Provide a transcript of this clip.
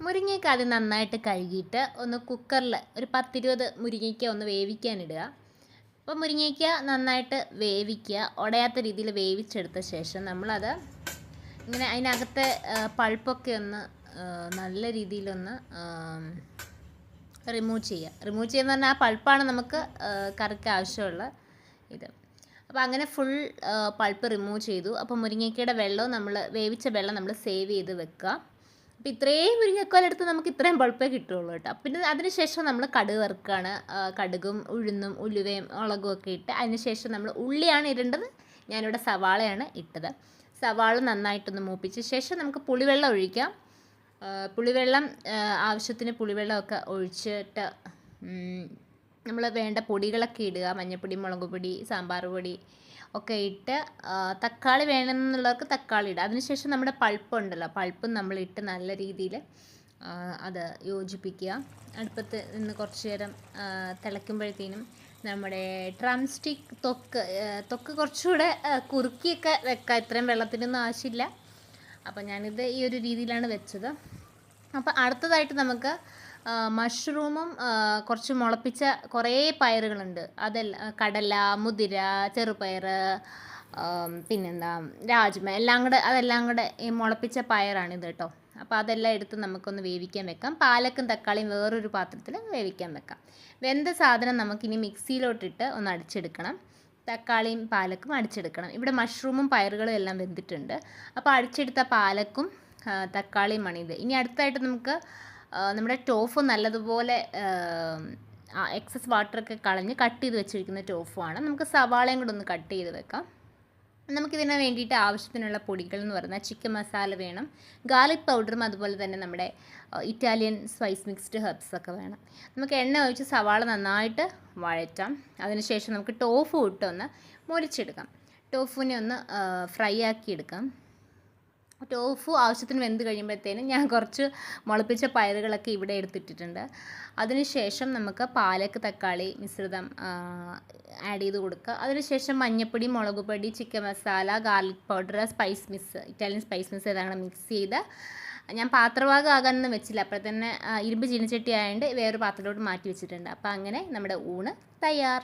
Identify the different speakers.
Speaker 1: മുരിങ്ങയ്ക്ക ആദ്യം നന്നായിട്ട് കഴുകിയിട്ട് ഒന്ന് കുക്കറിൽ ഒരു 10-20 മുരിങ്ങയ്ക്ക ഒന്ന് വേവിക്കാനിടുക. അപ്പോൾ മുരിങ്ങയ്ക്ക നന്നായിട്ട് വേവിക്കുക, ഉടയാത്ത രീതിയിൽ വേവിച്ചെടുത്ത ശേഷം നമ്മളത് ഇങ്ങനെ അതിനകത്തെ പൾപ്പൊക്കെ ഒന്ന് നല്ല രീതിയിലൊന്ന് റിമൂവ് ചെയ്യുക പറഞ്ഞാൽ ആ പൾപ്പാണ് നമുക്ക് കറിക്ക് ആവശ്യമുള്ള ഇത്. അപ്പോൾ അങ്ങനെ ഫുൾ പൾപ്പ് റിമൂവ് ചെയ്തു. അപ്പോൾ മുരിങ്ങയ്ക്കയുടെ വെള്ളവും നമ്മൾ വേവിച്ച വെള്ളം നമ്മൾ സേവ് ചെയ്ത് വെക്കുക. അപ്പോൾ ഇത്രയും മുരിങ്ങക്കോലെടുത്ത് നമുക്ക് ഇത്രയും പൾപ്പേ കിട്ടുള്ളൂ കേട്ടോ. പിന്നെ അതിന് ശേഷം നമ്മൾ കടുക് വറുക്കുകയാണ്. കടുകും ഉഴുന്നും ഉലുവയും മുളകും ഒക്കെ ഇട്ട് അതിന് ശേഷം നമ്മൾ ഉള്ളിയാണ് ഇടേണ്ടത്. ഞാനിവിടെ സവാളയാണ് ഇട്ടത്. സവാള നന്നായിട്ടൊന്ന് മൂപ്പിച്ച ശേഷം നമുക്ക് പുളിവെള്ളം ഒഴിക്കാം. പുളിവെള്ളം ആവശ്യത്തിന് പുളിവെള്ളമൊക്കെ ഒഴിച്ചിട്ട് നമ്മൾ വേണ്ട പൊടികളൊക്കെ ഇടുക. മഞ്ഞൾപ്പൊടി, മുളക് പൊടി, സാമ്പാർ പൊടി ഒക്കെ ഇട്ട് തക്കാളി വേണമെന്നുള്ളവർക്ക് തക്കാളി ഇടുക. അതിനുശേഷം നമ്മുടെ പൾപ്പുണ്ടല്ലോ, പൾപ്പും നമ്മളിട്ട് നല്ല രീതിയിൽ അത് യോജിപ്പിക്കുക. അടുപ്പത്ത് നിന്ന് കുറച്ച് നേരം തിളയ്ക്കുമ്പോഴത്തേനും നമ്മുടെ ഡ്രം സ്റ്റിക്ക് തൊക്ക് കുറച്ചുകൂടെ കുറുക്കിയൊക്കെ വെക്കുക. ഇത്രയും വെള്ളത്തിനൊന്നും ആവശ്യമില്ല. അപ്പോൾ ഞാനിത് ഈ ഒരു രീതിയിലാണ് വെച്ചത്. അപ്പോൾ അടുത്തതായിട്ട് നമുക്ക് മഷ്റൂമും കുറച്ച് മുളപ്പിച്ച കുറേ പയറുകളുണ്ട്. കടല, മുതിര, ചെറുപയർ, പിന്നെന്താ രാജ്മ, അതെല്ലാം കൂടെ ഈ മുളപ്പിച്ച പയറാണിത് കേട്ടോ. അപ്പോൾ അതെല്ലാം എടുത്ത് നമുക്കൊന്ന് വേവിക്കാൻ വെക്കാം. പാലക്കും തക്കാളിയും വേറൊരു പാത്രത്തിൽ വേവിക്കാൻ വെക്കാം. വെന്ത സാധനം നമുക്കിനി മിക്സിയിലോട്ടിട്ട് ഒന്ന് അടിച്ചെടുക്കണം. തക്കാളിയും പാലക്കും അടിച്ചെടുക്കണം. ഇവിടെ മഷ്റൂമും പയറുകളും എല്ലാം വെന്തിട്ടുണ്ട്. അപ്പോൾ അടിച്ചെടുത്ത പാലക്കും തക്കാളിയുമാണ് ഇത്. ഇനി അടുത്തായിട്ട് നമുക്ക് നമ്മുടെ ടോഫു നല്ലതുപോലെ എക്സസ് വാട്ടറൊക്കെ കളഞ്ഞ് കട്ട് ചെയ്ത് വെച്ചിരിക്കുന്ന ടോഫുമാണ്. നമുക്ക് സവാളയും കൂടെ ഒന്ന് കട്ട് ചെയ്ത് വെക്കാം. നമുക്കിതിന് വേണ്ടിയിട്ട് ആവശ്യത്തിനുള്ള പൊടികൾ എന്ന് പറഞ്ഞാൽ ചിക്കൻ മസാല വേണം, ഗാർലിക് പൗഡറും അതുപോലെ തന്നെ നമ്മുടെ ഇറ്റാലിയൻ സ്പൈസ് മിക്സ്ഡ് ഹെർബ്സൊക്കെ വേണം. നമുക്ക് എണ്ണ ഒഴിച്ച് സവാള നന്നായിട്ട് വഴറ്റാം. അതിനുശേഷം നമുക്ക് ടോഫു ഇട്ടൊന്ന് മുരിച്ചെടുക്കാം. ടോഫുവിനെ ഒന്ന് ഫ്രൈ ആക്കി എടുക്കാം. ടോഫു ആവശ്യത്തിന് വെന്ത് കഴിയുമ്പോഴത്തേനും ഞാൻ കുറച്ച് മുളപ്പിച്ച പയറുകളൊക്കെ ഇവിടെ എടുത്തിട്ടിട്ടുണ്ട്. അതിനുശേഷം നമുക്ക് പാലക്ക് തക്കാളി മിശ്രിതം ആഡ് ചെയ്ത് കൊടുക്കുക. അതിനുശേഷം മഞ്ഞൾപ്പൊടി, മുളക് പൊടി, chicken masala, garlic powder, Italian spice mix ഏതാണ് മിക്സ് ചെയ്ത് ഞാൻ പാത്രഭാഗം ആകാനൊന്നും വെച്ചില്ല. അപ്പോൾ തന്നെ ഇരുമ്പ് ചീനച്ചട്ടി ആയതുകൊണ്ട് വേറൊരു പാത്രത്തിലോട്ട് മാറ്റി വെച്ചിട്ടുണ്ട്. അപ്പോൾ അങ്ങനെ നമ്മുടെ ഊണ് തയ്യാർ.